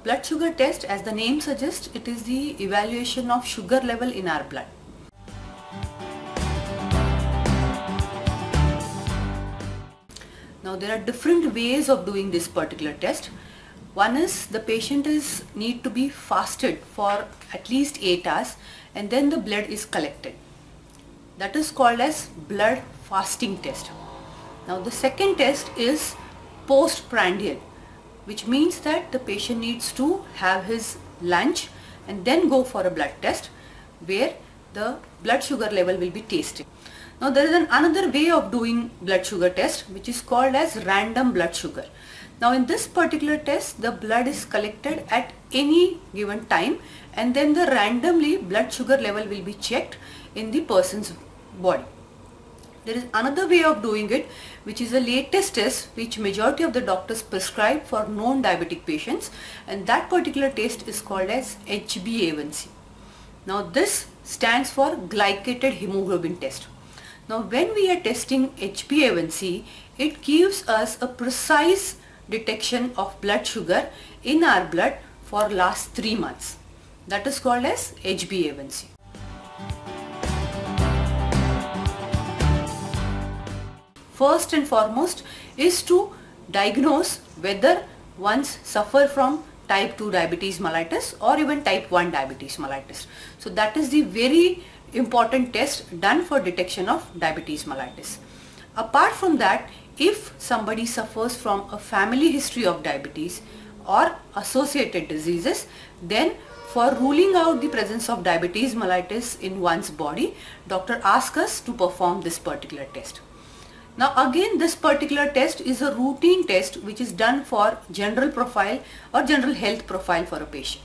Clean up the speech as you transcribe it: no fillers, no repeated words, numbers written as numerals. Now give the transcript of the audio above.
blood sugar test, as the name suggests, it is the evaluation of sugar level in our blood. Now there are different ways of doing this particular test. One is the patient need to be fasted for at least 8 hours and then the blood is collected. That is called as blood fasting test. Now the second test is postprandial, which means that the patient needs to have his lunch and then go for a blood test where the blood sugar level will be tested. Now there is another way of doing blood sugar test, which is called as random blood sugar. Now in this particular test, the blood is collected at any given time and then the randomly blood sugar level will be checked in the person's body. There is another way of doing it, which is the latest test which majority of the doctors prescribe for non-diabetic patients, and that particular test is called as HbA1c. Now this stands for glycated hemoglobin test. Now when we are testing HbA1c, it gives us a precise detection of blood sugar in our blood for last 3 months. That is called as HbA1c. First and foremost is to diagnose whether one suffer from type 2 diabetes mellitus or even type 1 diabetes mellitus. So that is the very important test done for detection of diabetes mellitus. Apart from that, if somebody suffers from a family history of diabetes or associated diseases, then for ruling out the presence of diabetes mellitus in one's body, doctor asks us to perform this particular test. Now again, this particular test is a routine test which is done for general profile or general health profile for a patient.